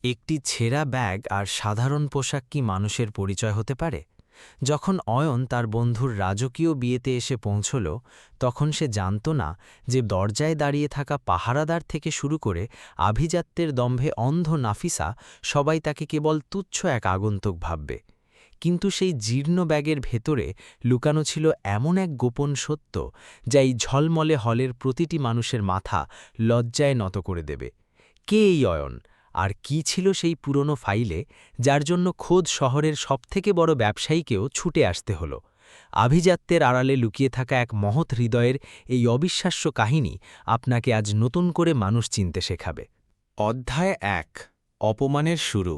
একটি ছেঁড়া ব্যাগ আর সাধারণ পোশাক কি মানুষের পরিচয় হতে পারে? যখন অয়ন তার বন্ধুর রাজকীয় বিয়েতে এসে পৌঁছল, তখন সে জানত না যে দরজায় দাঁড়িয়ে থাকা পাহারাদার থেকে শুরু করে আভিজাত্যের দম্ভে অন্ধ নাফিসা সবাই তাকে কেবল তুচ্ছ এক আগন্তুক ভাববে। কিন্তু সেই জীর্ণ ব্যাগের ভেতরে লুকানো ছিল এমন এক গোপন সত্য, যা এই ঝলমলে হলের প্রতিটি মানুষের মাথা লজ্জায় নত করে দেবে। কে এই অয়ন? আর কি ছিল সেই পুরনো ফাইলে, যার জন্য খোদ শহরের সবথেকে বড় ব্যবসায়ীকেও ছুটে আসতে হল? আভিজাত্যের আড়ালে লুকিয়ে থাকা এক মহৎ হৃদয়ের এই অবিশ্বাস্য কাহিনী আপনাকে আজ নতুন করে মানুষ চিনতে শেখাবে। অধ্যায় ১। অপমানের শুরু।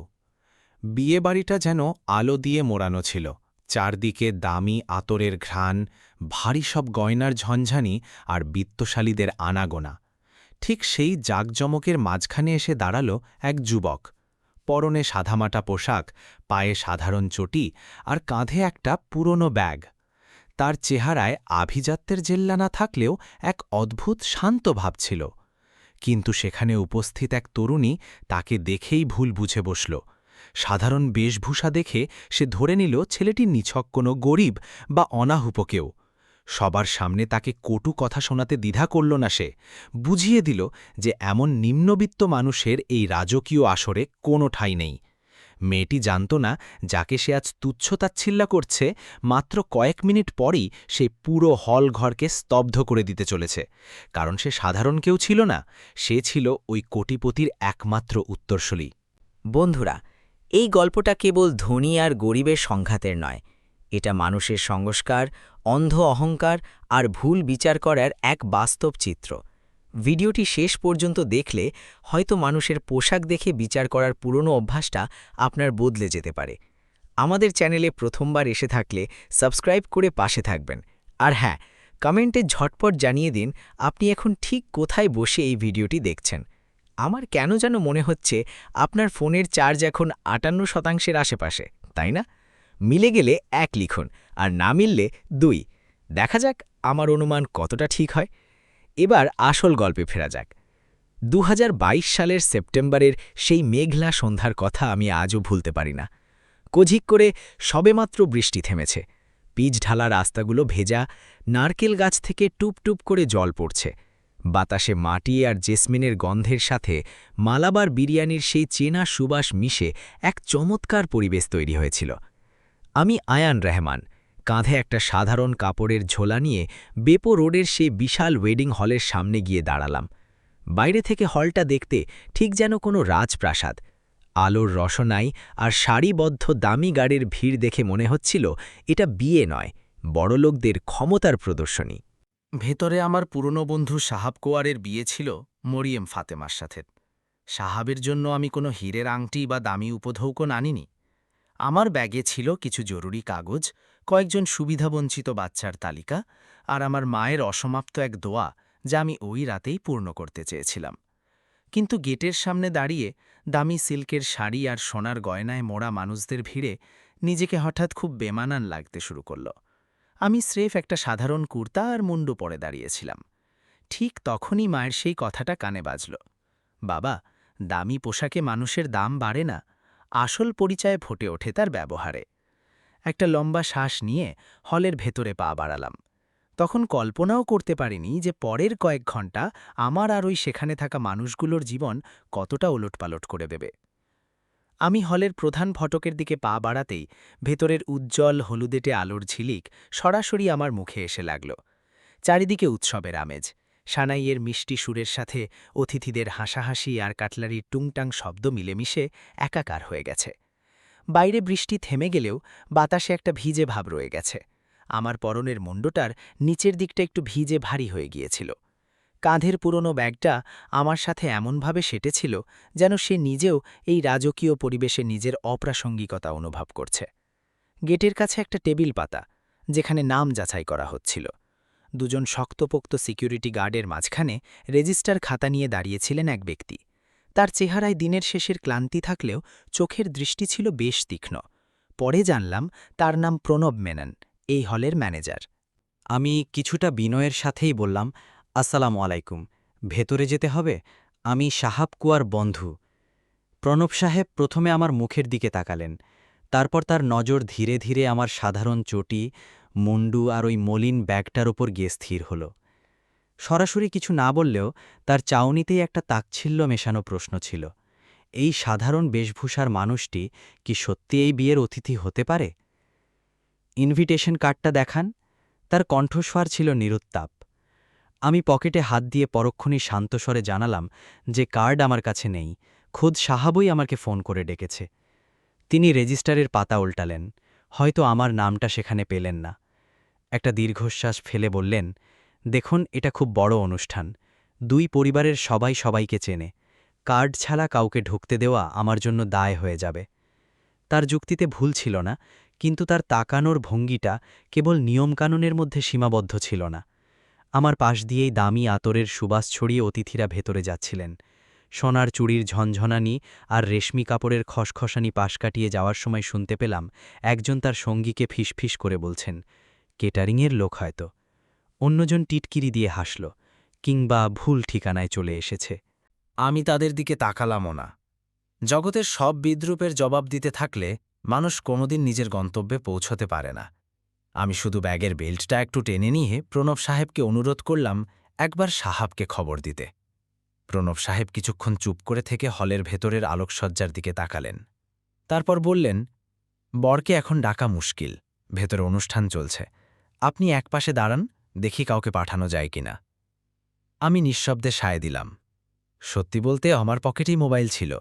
বিয়েবাড়িটা যেন আলো দিয়ে মোড়ানো ছিল। চারদিকে দামি আতরের ঘ্রাণ, ভারী সব গয়নার ঝনঝানি আর বিত্তশালীদের আনাগোনা। ঠিক সেই জাঁকজমকের মাঝখানে এসে দাঁড়াল এক যুবক। পরনে সাদামাটা পোশাক, পায়ে সাধারণ চটি আর কাঁধে একটা পুরনো ব্যাগ। তার চেহারায় আভিজাত্যের জেল্লা না থাকলেও এক অদ্ভুত শান্ত ভাব ছিল। কিন্তু সেখানে উপস্থিত এক তরুণী তাকে দেখেই ভুল বুঝে বসল। সাধারণ বেশভূষা দেখে সে ধরে নিল ছেলেটি নিছক কোনো গরিব বা অনাহুপ কেউ। সবার সামনে তাকে কটু কথা শোনাতে দ্বিধা করল না সে। বুঝিয়ে দিল যে এমন নিম্নবিত্ত মানুষের এই রাজকীয় আসরে কোনো ঠাঁই নেই। মেয়েটি জানত না, যাকে সে আজ তুচ্ছতাচ্ছিল্য করছে, মাত্র কয়েক মিনিট পরেই সেই পুরো হল ঘরকে স্তব্ধ করে দিতে চলেছে। কারণ সে সাধারণ কেউ ছিল না, সে ছিল ওই কোটিপতির একমাত্র উত্তরসূরি। বন্ধুরা, এই গল্পটা কেবল ধনী আর গরিবের সংঘাতের নয়, এটা মানুষের সংস্কার, অন্ধ অহংকার আর ভুল বিচার করার এক বাস্তব চিত্র। ভিডিওটি শেষ পর্যন্ত দেখলে হয়তো মানুষের পোশাক দেখে বিচার করার পুরনো অভ্যাসটা আপনার বদলে যেতে পারে। আমাদের চ্যানেলে প্রথমবার এসে থাকলে সাবস্ক্রাইব করে পাশে থাকবেন। আর হ্যাঁ, কমেন্টে ঝটপট জানিয়ে দিন আপনি এখন ঠিক কোথায় বসে এই ভিডিওটি দেখছেন। আমার কেন যেন মনে হচ্ছে আপনার ফোনের চার্জ এখন ৫৮% আশেপাশে, তাই না? মিলে গেলে ১ লিখুন, আর না মিললে ২। দেখা যাক আমার অনুমান কতটা ঠিক হয়। এবার আসল গল্পে ফেরা যাক। ২০২২ সালের সেপ্টেম্বরের সেই মেঘলা সন্ধ্যার কথা আমি আজও ভুলতে পারি না। কোঝিক করে সবেমাত্র বৃষ্টি থেমেছে। পিচ ঢালা রাস্তাগুলো ভেজা, নারকেল গাছ থেকে টুপটুপ করে জল পড়ছে। বাতাসে মাটি আর জেসমিনের গন্ধের সাথে মালাবার বিরিয়ানির সেই চেনা সুবাস মিশে এক চমৎকার পরিবেশ তৈরি হয়েছিল। আমি আয়ান রহমান, কাঁধে একটা সাধারণ কাপড়ের ঝোলা নিয়ে বেপো রোডের সেই বিশাল ওয়েডিং হলের সামনে গিয়ে দাঁড়ালাম। বাইরে থেকে হলটা দেখতে ঠিক যেন কোনো রাজপ্রাসাদ। আলোর রসনাই আর সারিবদ্ধ দামি গাড়ির ভিড় দেখে মনে হচ্ছিল এটা বিয়ে নয়, বড়লোকদের ক্ষমতার প্রদর্শনী। ভেতরে আমার পুরনো বন্ধু সাহাব কোয়ারের বিয়ে ছিল মরিয়েম ফাতেমার সাথে। সাহাবের জন্য আমি কোনো হীরের আংটি বা দামি উপঢৌকন আনিনি। আমার ব্যাগে ছিল কিছু জরুরি কাগজ, কয়েকজন সুবিধাবঞ্চিত বাচ্চার তালিকা আর আমার মায়ের অসমাপ্ত এক দোয়া, যা আমি ওই রাতেই পূর্ণ করতে চেয়েছিলাম। কিন্তু গেটের সামনে দাঁড়িয়ে দামি সিল্কের শাড়ি আর সোনার গয়নায় মোড়া মানুষদের ভিড়ে নিজেকে হঠাৎ খুব বেমানান লাগতে শুরু করল। আমি স্রেফ একটা সাধারণ কুর্তা আর মুন্ডু পরে দাঁড়িয়েছিলাম। ঠিক তখনই মায়ের সেই কথাটা কানে বাজল, বাবা, দামি পোশাকে মানুষের দাম বাড়ে না, আসল পরিচয় ফুটে ওঠে তার ব্যবহারে। একটা লম্বা শ্বাস নিয়ে হলের ভেতরে পা বাড়ালাম। তখন কল্পনাও করতে পারিনি যে পরের কয়েক ঘন্টা আমার আর ওই সেখানে থাকা মানুষগুলোর জীবন কতটা ওলটপালট করে দেবে। আমি হলের প্রধান ফটকের দিকে পা বাড়াতেই ভেতরের উজ্জ্বল হলুদেটে আলোর ঝিলিক সরাসরি আমার মুখে এসে লাগল। চারিদিকে উৎসবের আমেজ, সানাইয়ের মিষ্টি সুরের সাথে অতিথিদের হাসাহাসি আর কাটলারির টুংটাং শব্দ মিলেমিশে একাকার হয়ে গেছে। বাইরে বৃষ্টি থেমে গেলেও বাতাসে একটা ভিজে ভাব রয়ে গেছে। আমার পরনের মুন্ডটার নিচের দিকটা একটু ভিজে ভারী হয়ে গিয়েছিল। কাঁধের পুরনো ব্যাগটা আমার সাথে এমনভাবে সেটেছিল যেন সে নিজেও এই রাজকীয় পরিবেশে নিজের অপ্রাসঙ্গিকতা অনুভব করছে। গেটের কাছে একটা টেবিল পাতা, যেখানে নাম যাচাই করা হচ্ছিল। দুজন শক্তপোক্ত সিকিউরিটি গার্ডের মাঝখানে রেজিস্টার খাতা নিয়ে দাঁড়িয়েছিলেন এক ব্যক্তি। তার চেহারায় দিনের শেষের ক্লান্তি থাকলেও চোখের দৃষ্টি ছিল বেশ তীক্ষ্ণ। পরে জানলাম তার নাম প্রণব মেনন, এই হলের ম্যানেজার। আমি কিছুটা বিনয়ের সাথেই বললাম, আসসালামু আলাইকুম, ভেতরে যেতে হবে? আমি সাহাব কুয়ার বন্ধু। প্রণব সাহেব প্রথমে আমার মুখের দিকে তাকালেন, তারপর তার নজর ধীরে ধীরে আমার সাধারণ চটি, মুন্ডু আর ওই মলিন ব্যাগটার ওপর গিয়ে স্থির হল। সরাসরি কিছু না বললেও তার চাউনিতেই একটা তাচ্ছিল্য মেশানো প্রশ্ন ছিল। এই সাধারণ বেশভূষার মানুষটি কি সত্যি এই বিয়ের অতিথি হতে পারে? ইনভিটেশন কার্ডটা দেখান। তার কণ্ঠস্বর ছিল নিরুত্তাপ। আমি পকেটে হাত দিয়ে পরক্ষণই শান্তস্বরে জানালাম যে কার্ড আমার কাছে নেই, খোদ সাহাবই আমাকে ফোন করে ডেকেছে। তিনি রেজিস্টারের পাতা উল্টালেন, হয়তো আমার নামটা সেখানে পেলেন না। একটা দীর্ঘশ্বাস ফেলে বললেন, দেখুন, এটা খুব বড় অনুষ্ঠান, দুই পরিবারের সবাই সবাইকে চেনে, কার্ড ছাড়া কাউকে ঢুকতে দেওয়া আমার জন্য দায় হয়ে যাবে। তার যুক্তিতে ভুল ছিল না, কিন্তু তার তাকানোর ভঙ্গিটা কেবল নিয়মকানুনের মধ্যে সীমাবদ্ধ ছিল না। আমার পাশ দিয়েই দামি আতরের সুবাস ছড়িয়ে অতিথিরা ভেতরে যাচ্ছিলেন। সোনার চুড়ির ঝনঝনানি আর রেশমি কাপড়ের খসখসানি পাশ কাটিয়ে যাওয়ার সময় শুনতে পেলাম একজন তার সঙ্গীকে ফিসফিস করে বলছেন, কেটারিংয়ের লোক হয়তো। অন্যজন টিটকিরি দিয়ে হাসল, কিংবা ভুল ঠিকানায় চলে এসেছে। আমি তাদের দিকে তাকালামও না। জগতের সব বিদ্রূপের জবাব দিতে থাকলে মানুষ কোনোদিন নিজের গন্তব্যে পৌঁছতে পারে না। আমি শুধু ব্যাগের বেল্টটা একটু টেনে নিয়ে প্রণব সাহেবকে অনুরোধ করলাম একবার সাহাবকে খবর দিতে। প্রণব সাহেব কিছুক্ষণ চুপ করে থেকে হলের ভেতরের আলোকসজ্জার দিকে তাকালেন। তারপর বললেন, বরকে এখন ডাকা মুশকিল, ভেতরে অনুষ্ঠান চলছে, আপনি একপাশে দাঁড়ান, দেখি কাউকে পাঠানো যায় কিনা। আমি নিঃশব্দে সায় দিলাম। সত্যি বলতে আমার পকেটেই মোবাইল ছিল,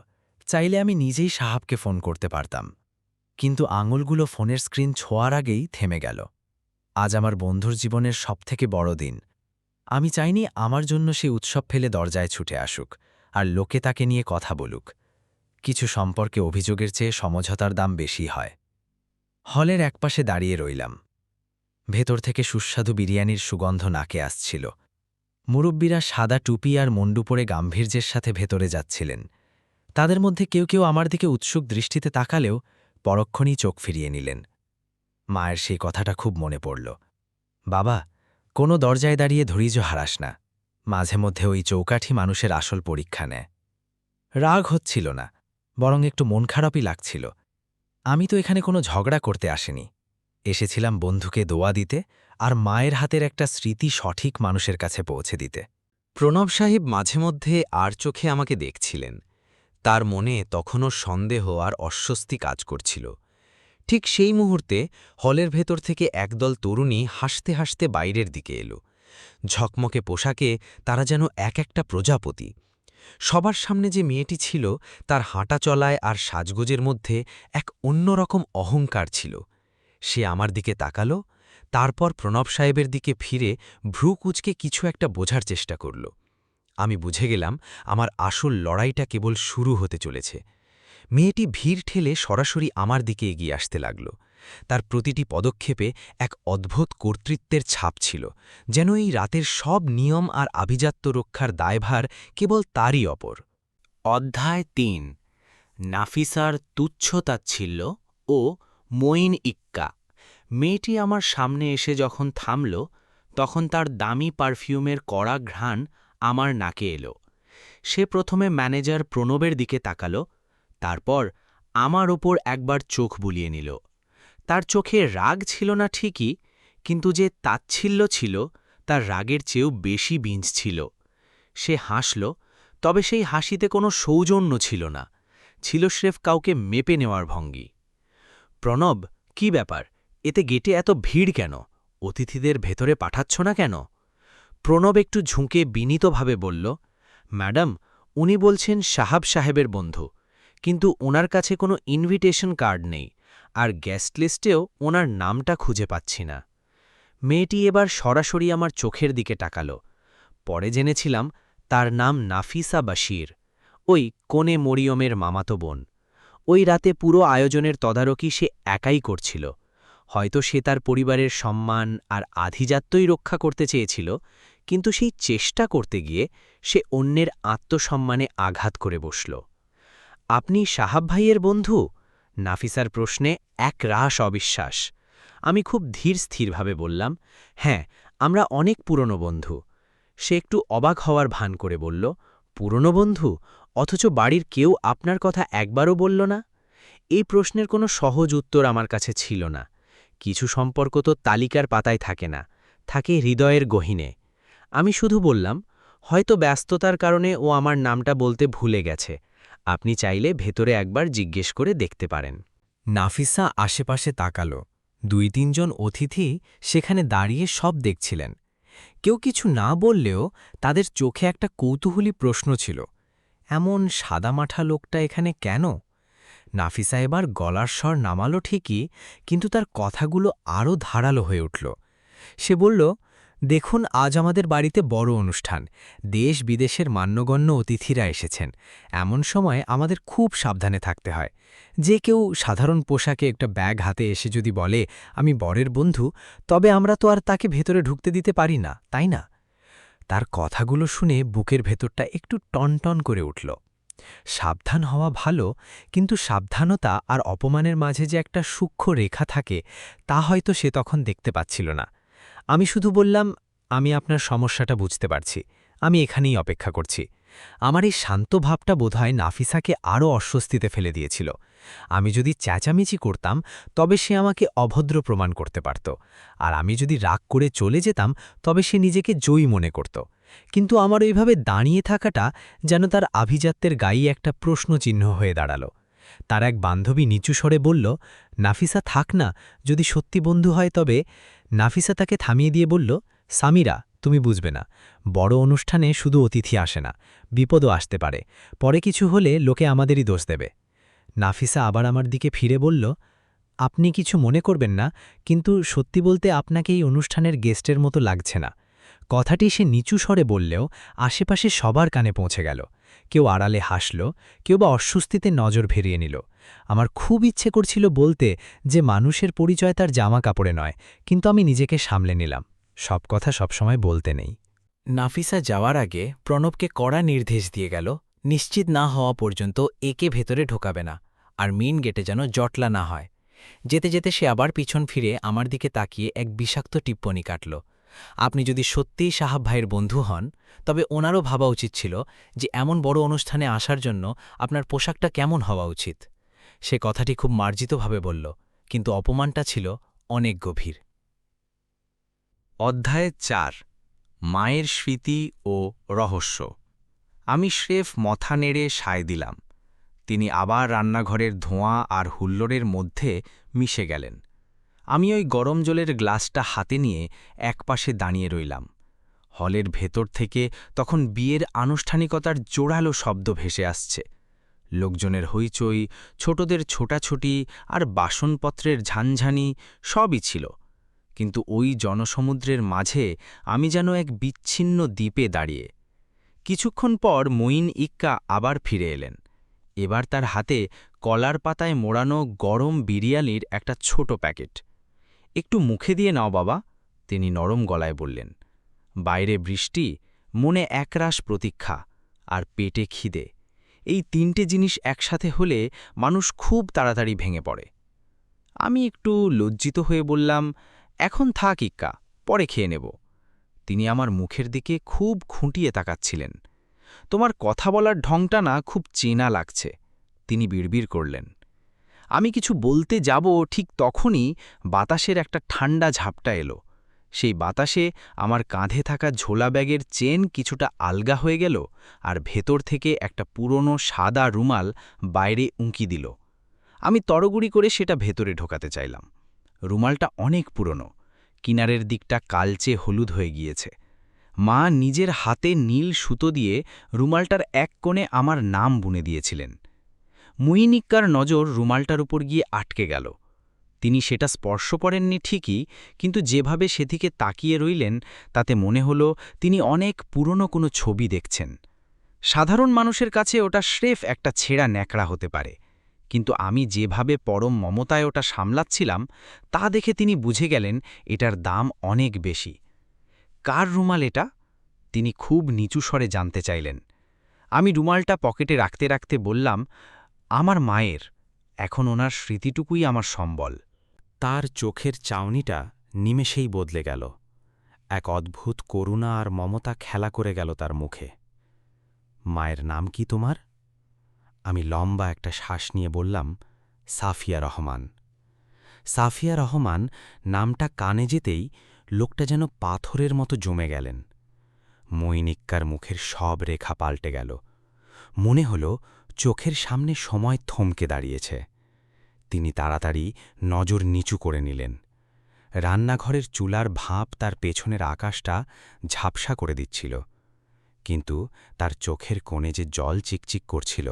চাইলে আমি নিজেই সাহাবকে ফোন করতে পারতাম। কিন্তু আঙুলগুলো ফোনের স্ক্রিন ছোঁয়ার আগেই থেমে গেল। আজ আমার বন্ধুর জীবনের সবথেকে বড় দিন। আমি চাইনি আমার জন্য সে উৎসব ফেলে দরজায় ছুটে আসুক আর লোকে তাকে নিয়ে কথা বলুক। কিছু সম্পর্কে অভিযোগের চেয়ে সমঝোতার দাম বেশি হয়। হলের একপাশে দাঁড়িয়ে রইলাম। ভেতর থেকে সুস্বাদু বিরিয়ানির সুগন্ধ নাকে আসছিল। মুরব্বীরা সাদা টুপি আর মুন্ডু পরে গাম্ভীর্যের সাথে ভেতরে যাচ্ছিলেন। তাদের মধ্যে কেউ কেউ আমার দিকে উৎসুক দৃষ্টিতে তাকালেও পরক্ষণেই চোখ ফিরিয়ে নিলেন। মায়ের সেই কথাটা খুব মনে পড়ল, বাবা, কোনো দরজায় দাঁড়িয়ে ধৈর্য হারাস না, মাঝে মধ্যে ওই চৌকাঠি মানুষের আসল পরীক্ষা নেয়। রাগ হচ্ছিল না, বরং একটু মন খারাপই লাগছিল। আমি তো এখানে কোনো ঝগড়া করতে আসিনি, এসেছিলাম বন্ধুকে দোয়া দিতে আর মায়ের হাতের একটা স্মৃতি সঠিক মানুষের কাছে পৌঁছে দিতে। প্রণব সাহেব মাঝে মধ্যে আর চোখে আমাকে দেখছিলেন। তার মনে তখনও সন্দেহ আর অস্বস্তি কাজ করছিল। ঠিক সেই মুহূর্তে হলের ভেতর থেকে একদল তরুণী হাসতে হাসতে বাইরের দিকে এলো। ঝকমকে পোশাকে তারা যেন এক একটা প্রজাপতি। সবার সামনে যে মেয়েটি ছিল তার হাঁটা চলায় আর সাজগোজের মধ্যে এক অন্যরকম অহংকার ছিল। সে আমার দিকে তাকালো, তারপর প্রণব সাহেবের দিকে ফিরে ভ্রু কুঁচকে কিছু একটা বোঝার চেষ্টা করল। আমি বুঝে গেলাম আমার আসল লড়াইটা কেবল শুরু হতে চলেছে। মেয়েটি ভিড় ঠেলে সরাসরি আমার দিকে এগিয়ে আসতে লাগল। তার প্রতিটি পদক্ষেপে এক অদ্ভুত কর্তৃত্বের ছাপ ছিল, যেন এই রাতের সব নিয়ম আর আভিজাত্য রক্ষার দায়ভার কেবল তারই অপর। অধ্যায় ৩, নাফিসার তুচ্ছতাচ্ছিল্য ও মঈন ইক্কা। মেয়েটি আমার সামনে এসে যখন থামল, তখন তার দামি পারফিউমের কড়া ঘ্রাণ আমার নাকে এলো। সে প্রথমে ম্যানেজার প্রণবের দিকে তাকাল, তারপর আমার ওপর একবার চোখ বুলিয়ে নিল। তার চোখে রাগ ছিল না ঠিকই, কিন্তু যে তাচ্ছিল্য ছিল তার রাগের চেয়েও বেশি বিঞ্জ ছিল। সে হাসল, তবে সেই হাসিতে কোনো সৌজন্য ছিল না, ছিল স্রেফ কাউকে মেপে নেওয়ার ভঙ্গি। প্রণব, কি ব্যাপার, এতে গেটে এত ভিড় কেন? অতিথিদের ভেতরে পাঠাচ্ছ না কেন? প্রণব একটু ঝুঁকে বিনীতভাবে বলল, ম্যাডাম, উনি বলছেন সাহাব সাহেবের বন্ধু, কিন্তু ওনার কাছে কোনো ইনভিটেশন কার্ড নেই, আর গেস্ট লিস্টেও ওনার নামটা খুঁজে পাচ্ছি না। মেয়েটি এবার সরাসরি আমার চোখের দিকে তাকাল। পরে জেনেছিলাম তার নাম নাফিসা বাশির, ওই কোণে মরিয়মের মামাতো বোন। ওই রাতে পুরো আয়োজনের তদারকি সে একাই করছিল। হয়তো সে তার পরিবারের সম্মান আর আধিজাত্যই রক্ষা করতে চেয়েছিল, কিন্তু সেই চেষ্টা করতে গিয়ে সে অন্যের আত্মসম্মানে আঘাত করে বসল। আপনি সাহাব ভাইয়ের বন্ধু? নাফিসার প্রশ্নে এক রাশ অবিশ্বাস। আমি খুব ধীর স্থিরভাবে বললাম, হ্যাঁ, আমরা অনেক পুরনো বন্ধু। সে একটু অবাক হওয়ার ভান করে বলল, পুরনো বন্ধু? অথচ বাড়ির কেউ আপনার কথা একবারও বলল না? এই প্রশ্নের কোনো সহজ উত্তর আমার কাছে ছিল না। কিছু সম্পর্ক তো তালিকার পাতায় থাকে না, থাকে হৃদয়ের গহীনে। আমি শুধু বললাম, হয়তো ব্যস্ততার কারণে ও আমার নামটা বলতে ভুলে গেছে। আপনি চাইলে ভেতরে একবার জিজ্ঞেস করে দেখতে পারেন। নাফিসা আশেপাশে তাকালো। 2-3 জন অতিথি সেখানে দাঁড়িয়ে সব দেখছিলেন। কেউ কিছু না বললেও তাদের চোখে একটা কৌতূহলী প্রশ্ন ছিল, এমন সাদামাঠা লোকটা এখানে কেন? নাফিসা এবার গলার স্বর নামালো ঠিকই, কিন্তু তার কথাগুলো আরও ধারালো হয়ে উঠল। সে বলল, দেখুন, আজ আমাদের বাড়িতে বড় অনুষ্ঠান, দেশ বিদেশের মান্যগণ্য অতিথিরা এসেছেন। এমন সময় আমাদের খুব সাবধানে থাকতে হয়। যে কেউ সাধারণ পোশাকে একটা ব্যাগ হাতে এসে যদি বলে আমি বরের বন্ধু, তবে আমরা তো আর তাকে ভেতরে ঢুকতে দিতে পারি না, তাই না? তার কথাগুলো শুনে বুকের ভেতরটা একটু টনটন করে উঠল। সাবধান হওয়া ভালো, কিন্তু সাবধানতা আর অপমানের মাঝে যে একটা সূক্ষ্ম রেখা থাকে, তা হয়তো সে তখন দেখতে পাচ্ছিল না। আমি শুধু বললাম, আমি আপনার সমস্যাটা বুঝতে পারছি, আমি এখানেই অপেক্ষা করছি। আমার এই শান্ত ভাবটা বোধহয় নাফিসাকে আরও অস্বস্তিতে ফেলে দিয়েছিল। আমি যদি চেঁচামেচি করতাম, তবে সে আমাকে অভদ্র প্রমাণ করতে পারত, আর আমি যদি রাগ করে চলে যেতাম, তবে সে নিজেকে জয়ী মনে করত। কিন্তু আমার ওইভাবে দাঁড়িয়ে থাকাটা যেন তার আভিজাত্যের গায়ে একটা প্রশ্নচিহ্ন হয়ে দাঁড়াল। তার এক বান্ধবী নিচু স্বরে বলল, নাফিসা থাক না, যদি সত্যি বন্ধু হয় তবে। নাফিসা তাকে থামিয়ে দিয়ে বলল, সামিরা, তুমি বুঝবে না, বড় অনুষ্ঠানে শুধু অতিথি আসে না, বিপদও আসতে পারে, পরে কিছু হলে লোকে আমাদেরই দোষ দেবে। নাফিসা আবার আমার দিকে ফিরে বলল, আপনি কিছু মনে করবেন না, কিন্তু সত্যি বলতে আপনাকে এই অনুষ্ঠানের গেস্টের মতো লাগছে না। কথাটি সে নিচু স্বরে বললেও আশেপাশে সবার কানে পৌঁছে গেল। কেউ আড়ালে হাসল, কেউ বা অস্বস্তিতে নজর ভেরিয়ে নিল। আমার খুব ইচ্ছে করছিল বলতে যে মানুষের পরিচয় তার জামা কাপড়ে নয়, কিন্তু আমি নিজেকে সামলে নিলাম। সব কথা সবসময় বলতে নেই। নাফিসা যাওয়ার আগে প্রণবকে কড়া নির্দেশ দিয়ে গেল, নিশ্চিত না হওয়া পর্যন্ত একে ভেতরে ঢোকাবে না, আর মেইন গেটে যেন জটলা না হয়। যেতে যেতে সে আবার পিছন ফিরে আমার দিকে তাকিয়ে এক বিষাক্ত টিপ্পনি কাটল, আপনি যদি সত্যিই সাহাব ভাইয়ের বন্ধু হন, তবে ওনারও ভাবা উচিত ছিল যে এমন বড় অনুষ্ঠানে আসার জন্য আপনার পোশাকটা কেমন হওয়া উচিত। সে কথাটি খুব মার্জিতভাবে বলল, কিন্তু অপমানটা ছিল অনেক গভীর। অধ্যায় 4, মায়ের স্মৃতি ও রহস্য। আমি স্রেফ মাথা নেড়ে সায় দিলাম। তিনি আবার রান্নাঘরের ধোঁয়া আর হুল্লোড়ের মধ্যে মিশে গেলেন। আমি ওই গরম জলের গ্লাসটা হাতে নিয়ে একপাশে দাঁড়িয়ে রইলাম। হলের ভেতর থেকে তখন বিয়ের আনুষ্ঠানিকতার জোরালো শব্দ ভেসে আসছে। লোকজনের হইচই, ছোটদের ছোটাছুটি আর বাসনপত্রের ঝানঝানি সবই ছিল, কিন্তু ওই জনসমুদ্রের মাঝে আমি যেন এক বিচ্ছিন্ন দ্বীপে দাঁড়িয়ে। কিছুক্ষণ পর মঈন ইক্কা আবার ফিরে এলেন। এবার তার হাতে কলার পাতায় মোড়ানো গরম বিরিয়ানির একটা ছোট প্যাকেট। একটু মুখে দিয়ে নাও বাবা, তিনি নরম গলায় বললেন। বাইরে বৃষ্টি, মনে একরাশ প্রতীক্ষা, আর পেটে খিদে, এই 3টে জিনিস একসাথে হলে মানুষ খুব তাড়াতাড়ি ভেঙে পড়ে। আমি একটু লজ্জিত হয়ে বললাম, এখন থাক ইক্কা, পরে খেয়ে নেব। তিনি আমার মুখের দিকে খুব খুঁটিয়ে তাকাচ্ছিলেন। তোমার কথা বলার ঢংটা না খুব চেনা লাগছে, তিনি বিড়বিড় করলেন। আমি কিছু বলতে যাব, ঠিক তখনই বাতাসের একটা ঠান্ডা ঝাপটা এলো। সেই বাতাসে আমার কাঁধে থাকা ঝোলা ব্যাগের চেন কিছুটা আলগা হয়ে গেল, আর ভেতর থেকে একটা পুরনো সাদা রুমাল বাইরে উঁকি দিল। আমি তড়গুড়ি করে সেটা ভেতরে ঢোকাতে চাইলাম। রুমালটা অনেক পুরনো, কিনারের দিকটা কালচে হলুদ হয়ে গিয়েছে। মা নিজের হাতে নীল সুতো দিয়ে রুমালটার এক কোণে আমার নাম বুনে দিয়েছিলেন। মঈন ইক্কার নজর রুমালটার উপর গিয়ে আটকে গেল। তিনি সেটা স্পর্শ করেননি ঠিকই, কিন্তু যেভাবে সেদিকে তাকিয়ে রইলেন তাতে মনে হলো তিনি অনেক পুরনো কোনো ছবি দেখছেন। সাধারণ মানুষের কাছে ওটা স্রেফ একটা ছেঁড়া ন্যাকড়া হতে পারে, কিন্তু আমি যেভাবে পরম মমতায় ওটা সামলাচ্ছিলাম তা দেখে তিনি বুঝে গেলেন এটার দাম অনেক বেশি। কার রুমাল এটা? তিনি খুব নিচু স্বরে জানতে চাইলেন। আমি রুমালটা পকেটে রাখতে রাখতে বললাম, আমার মায়ের, এখন ওনার স্মৃতিটুকুই আমার সম্বল। তার চোখের চাউনিটা নিমেষেই বদলে গেল। এক অদ্ভুত করুণা আর মমতা খেলা করে গেল তার মুখে। মায়ের নাম কি তোমার? আমি লম্বা একটা শ্বাস নিয়ে বললাম, সাফিয়া রহমান। সাফিয়া রহমান নামটা কানে যেতেই লোকটা যেন পাথরের মতো জমে গেলেন। মইনিক্কার মুখের সব রেখা পাল্টে গেল। মনে হল চোখের সামনে সময় থমকে দাঁড়িয়েছে। তিনি তাড়াতাড়ি নজর নিচু করে নিলেন। রান্নাঘরের চুলার ভাঁপ তার পেছনের আকাশটা ঝাপসা করে দিচ্ছিল, কিন্তু তার চোখের কোণে যে জল চিকচিক করছিল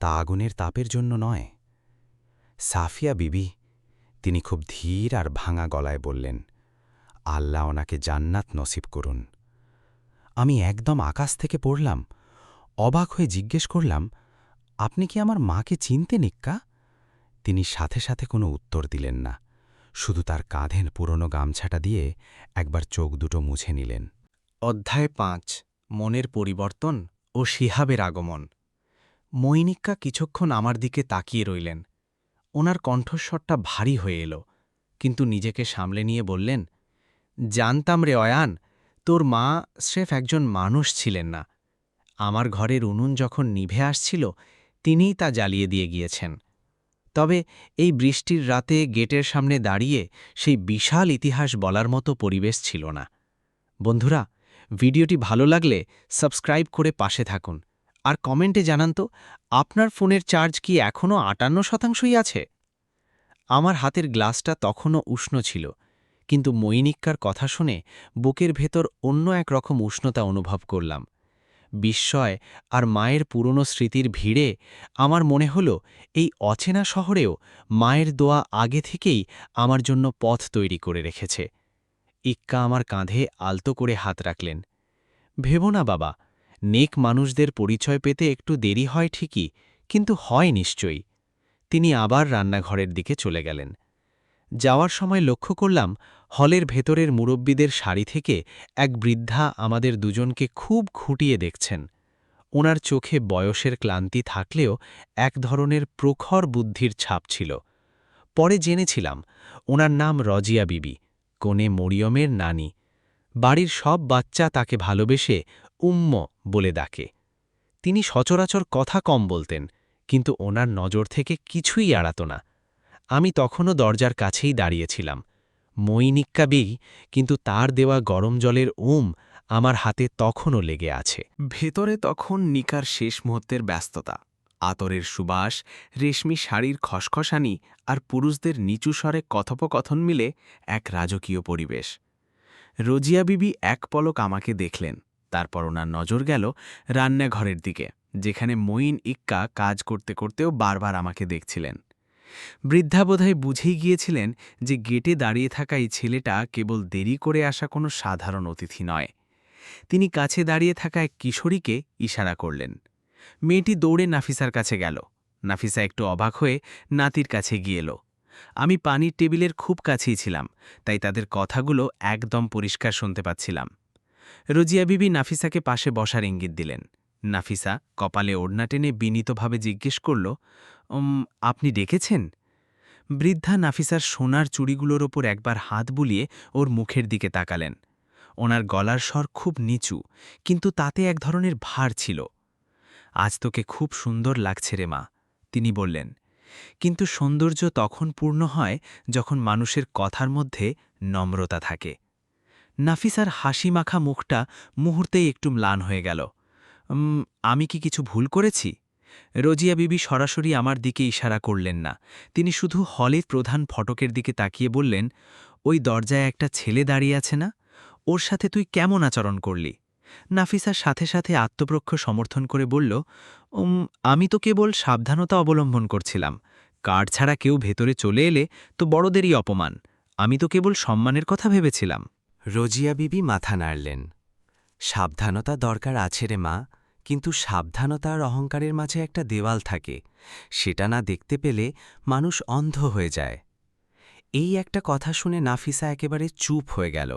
তা আগুনের তাপের জন্য নয়। সাফিয়া বিবি, তিনি খুব ধীর আর ভাঙা গলায় বললেন, আল্লাহ ওনাকে জান্নাত নসিব করুন। আমি একদম আকাশ থেকে পড়লাম। অবাক হয়ে জিজ্ঞেস করলাম, আপনি কি আমার মাকে চিনতেন ইক্কা? তিনি সাথে সাথে কোনো উত্তর দিলেন না, শুধু তার কাঁধের পুরনো গামছাটা দিয়ে একবার চোখ দুটো মুছে নিলেন। অধ্যায় ৫, মনের পরিবর্তন ও শিহাবের আগমন। মইনিক্কা কিছুক্ষণ আমার দিকে তাকিয়ে রইলেন। ওনার কণ্ঠস্বরটা ভারী হয়ে এলো, কিন্তু নিজেকে সামলে নিয়ে বললেন, জানতাম রে অয়ান, তোর মা স্রেফ একজন মানুষ ছিলেন না। আমার ঘরের উনুন যখন নিভে আসছিল তিনিই তা জ্বালিয়ে দিয়ে গিয়েছেন। তবে এই বৃষ্টির রাতে গেটের সামনে দাঁড়িয়ে সেই বিশাল ইতিহাস বলার মতো পরিবেশ ছিল না। বন্ধুরা, ভিডিওটি ভালো লাগলে সাবস্ক্রাইব করে পাশে থাকুন, আর কমেন্টে জানান তো আপনার ফোনের চার্জ কি এখনও ৫৮%ই আছে। আমার হাতের গ্লাসটা তখনও উষ্ণ ছিল, কিন্তু মইনিক্কার কথা শুনে বুকের ভেতর অন্য এক রকম উষ্ণতা অনুভব করলাম। বিস্ময় আর মায়ের পুরনো স্মৃতির ভিড়ে আমার মনে হল এই অচেনা শহরেও মায়ের দোয়া আগে থেকেই আমার জন্য পথ তৈরি করে রেখেছে। ইক্কা আমার কাঁধে আলতো করে হাত রাখলেন। ভেবো না বাবা, নেক মানুষদের পরিচয় পেতে একটু দেরি হয় ঠিকই, কিন্তু হয় নিশ্চয়ই। তিনি আবার রান্নাঘরের দিকে চলে গেলেন। যাওয়ার সময় লক্ষ্য করলাম হলের ভেতরের মুরব্বীদের সারি থেকে এক বৃদ্ধা আমাদের দুজনকে খুব খুঁটিয়ে দেখছেন। ওনার চোখে বয়সের ক্লান্তি থাকলেও এক ধরনের প্রখর বুদ্ধির ছাপ ছিল। পরে জেনেছিলাম ওনার নাম রজিয়া বিবি, কনে মরিয়মের নানি। বাড়ির সব বাচ্চা তাকে ভালোবেসে উম্ম বলে ডাকে। তিনি সচরাচর কথা কম বলতেন, কিন্তু ওনার নজর থেকে কিছুই এড়াত না। আমি তখনও দরজার কাছেই দাঁড়িয়েছিলাম। মইনিক্কা বিই, কিন্তু তার দেওয়া গরম জলের আমার হাতে তখনও লেগে আছে। ভেতরে তখন নিকার শেষ মুহূর্তের ব্যস্ততা, আতরের সুবাস, রেশমি শাড়ির খসখসানি আর পুরুষদের নিচু স্বরে কথোপকথন মিলে এক রাজকীয় পরিবেশ। রজিয়া বিবি এক পলক আমাকে দেখলেন, তারপর ওনার নজর গেল রান্নাঘরের দিকে, যেখানে মইন ইক্কা কাজ করতে করতেও বারবার আমাকে দেখছিলেন। বৃদ্ধা বোধহয় বুঝেই গিয়েছিলেন যে গেটে দাঁড়িয়ে থাকা এই ছেলেটা কেবল দেরি করে আসা কোনো সাধারণ অতিথি নয়। তিনি কাছে দাঁড়িয়ে থাকা এক কিশোরীকে ইশারা করলেন। মেয়েটি দৌড়ে নাফিসার কাছে গেল। নাফিসা একটু অবাক হয়ে নাতির কাছে গিয়ে এলো। আমি পানির টেবিলের খুব কাছেই ছিলাম, তাই তাদের কথাগুলো একদম পরিষ্কার শুনতে পাচ্ছিলাম। রজিয়া বিবি নাফিসাকে পাশে বসার ইঙ্গিত দিলেন। নাফিসা কপালে ওড়না টেনে বিনীতভাবে জিজ্ঞেস করল, আপনি ডেকেছেন? বৃদ্ধা নাফিসার সোনার চুড়িগুলোর ওপর একবার হাত বুলিয়ে ওর মুখের দিকে তাকালেন। ওনার গলার স্বর খুব নিচু, কিন্তু তাতে এক ধরনের ভার ছিল। আজ তোকে খুব সুন্দর লাগছে রে মা, তিনি বললেন। কিন্তু সৌন্দর্য তখন পূর্ণ হয় যখন মানুষের কথার মধ্যে নম্রতা থাকে। নাফিসার হাসি মাখা মুখটা মুহূর্তেই একটু ম্লান হয়ে গেল। আমি কি কিছু ভুল করেছি? রজিয়া বিবি সরাসরি আমার দিকে ইশারা করলেন না, তিনি শুধু হলের প্রধান ফটকের দিকে তাকিয়ে বললেন, ওই দরজায় একটা ছেলে দাঁড়িয়ে আছে না, ওর সাথে তুই কেমন আচরণ করলি? নাফিসার সাথে সাথে আত্মপক্ষ সমর্থন করে বলল, আমি তো কেবল সাবধানতা অবলম্বন করছিলাম। কার্ড ছাড়া কেউ ভেতরে চলে এলে তো বড়দেরই অপমান। আমি তো কেবল সম্মানের কথা ভেবেছিলাম। রজিয়া বিবি মাথা নাড়লেন। সাবধানতা দরকার আছে রে মা, কিন্তু সাবধানতা আর অহংকারের মাঝে একটা দেওয়াল থাকে, সেটা না দেখতে পেলে মানুষ অন্ধ হয়ে যায়। এই একটা কথা শুনে নাফিসা একেবারে চুপ হয়ে গেল।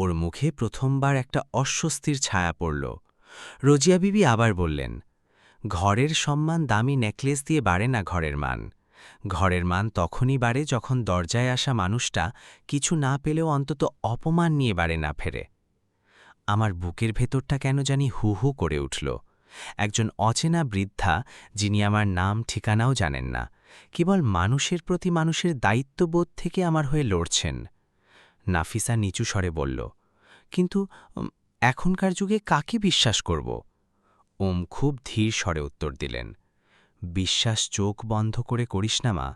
ওর মুখে প্রথমবার একটা অস্বস্তির ছায়া পড়ল। রজিয়া বিবি আবার বললেন, ঘরের সম্মান দামি নেকলেস দিয়ে বাড়ে না ঘরের মান। ঘরের মান তখনই বাড়ে যখন দরজায় আসা মানুষটা কিছু না পেলেও অন্তত অপমান নিয়ে বাড়ে না ফেরে। আমার বুকের ভেতরটা কেন জানি হু হু করে উঠল, একজন অচেনা বৃদ্ধা, যিনি আমার নাম ঠিকানাও জানেন না, কেবল মানুষের প্রতি মানুষের দায়িত্ববোধ থেকে আমার হয়ে লড়ছেন। নাফিসা নিচু স্বরে বলল, কিন্তু এখনকার যুগে কাকে বিশ্বাস করব? খুব ধীর স্বরে উত্তর দিলেন, বিশ্বাস চোখ বন্ধ করে করিস না মা,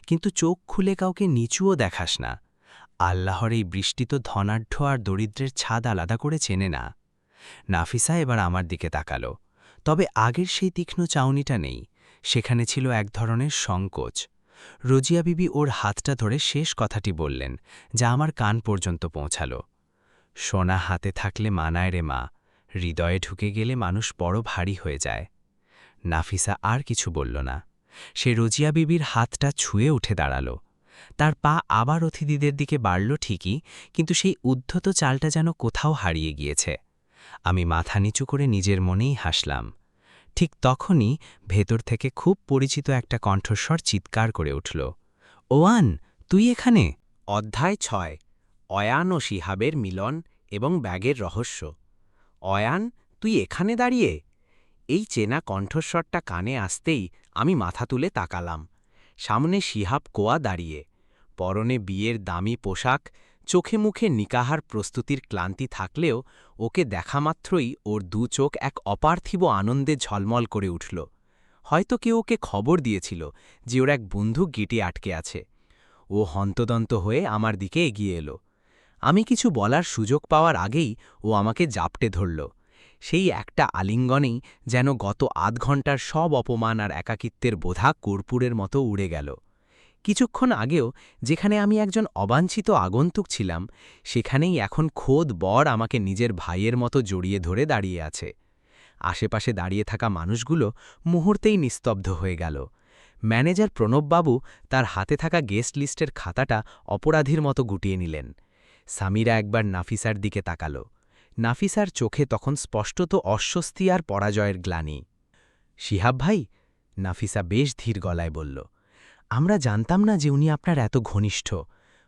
কিন্তু চোখ খুলে কাউকে নিচুও দেখাস না। আল্লাহর এই বৃষ্টি তো ধনাঢ্য আর দরিদ্রের ছাদ আলাদা করে চেনে না। নাফিসা এবার আমার দিকে তাকালো, তবে আগের সেই তীক্ষ্ণ চাউনিটা নেই, সেখানে ছিল এক ধরনের সংকোচ। রোজিয়া বিবি ওর হাতটা ধরে শেষ কথাটি বললেন, যা আমার কান পর্যন্ত পৌঁছালো। সোনা হাতে থাকলে মানায় রে মা, হৃদয়ে ঢুকে গেলে মানুষ বড় ভারী হয়ে যায়। নাফিসা আর কিছু বলল না। সে রোজিয়া বিবির হাতটা ছুঁয়ে উঠে দাঁড়াল। তার পা আবার অতিথিদের দিকে বাড়ল ঠিকই, কিন্তু সেই উদ্ধত চালটা যেন কোথাও হারিয়ে গিয়েছে। আমি মাথা নিচু করে নিজের মনেই হাসলাম। ঠিক তখনই ভেতর থেকে খুব পরিচিত একটা কণ্ঠস্বর চিৎকার করে উঠল, ওয়ান, তুই এখানে? অধ্যায় 6, অয়ান ও শিহাবের মিলন এবং ব্যাগের রহস্য। অয়ান, তুই এখানে দাঁড়িয়ে? এই চেনা কণ্ঠস্বরটা কানে আসতেই আমি মাথা তুলে তাকালাম। সামনে শিহাব কোয়া দাঁড়িয়ে, পরনে বিয়ের দামি পোশাক, চোখে মুখে নিকাহার প্রস্তুতির ক্লান্তি থাকলেও ওকে দেখামাত্রই ওর দু চোখ এক অপার্থিব আনন্দে ঝলমল করে উঠল। হয়তো কেউ ওকে খবর দিয়েছিল যে ওর এক বন্ধু গিটে আটকে আছে। ও হন্তদন্ত হয়ে আমার দিকে এগিয়ে এলো। আমি কিছু বলার সুযোগ পাওয়ার আগেই ও আমাকে জাপটে ধরল। সেই একটা আলিঙ্গনেই যেন গত আধ ঘণ্টার সব অপমান আর একাকিত্বের বোঝা কর্পূরের মতো উড়ে গেল। কিছুক্ষণ আগেও যেখানে আমি একজন অবাঞ্ছিত আগন্তুক ছিলাম, সেখানেই এখন খোদ বর আমাকে নিজের ভাইয়ের মতো জড়িয়ে ধরে দাঁড়িয়ে আছে। আশেপাশে দাঁড়িয়ে থাকা মানুষগুলো মুহূর্তেই নিস্তব্ধ হয়ে গেল। ম্যানেজার প্রণববাবু তার হাতে থাকা গেস্ট লিস্টের খাতাটা অপরাধীর মতো গুটিয়ে নিলেন। সামিরা একবার নাফিসার দিকে তাকাল। নাফিসার চোখে তখন স্পষ্টত অস্বস্তি আর পরাজয়ের গ্লানি। শিহাব ভাই, নাফিসা বেশ ধীর গলায় বলল, আমরা জানতাম না যে উনি আপনার এত ঘনিষ্ঠ।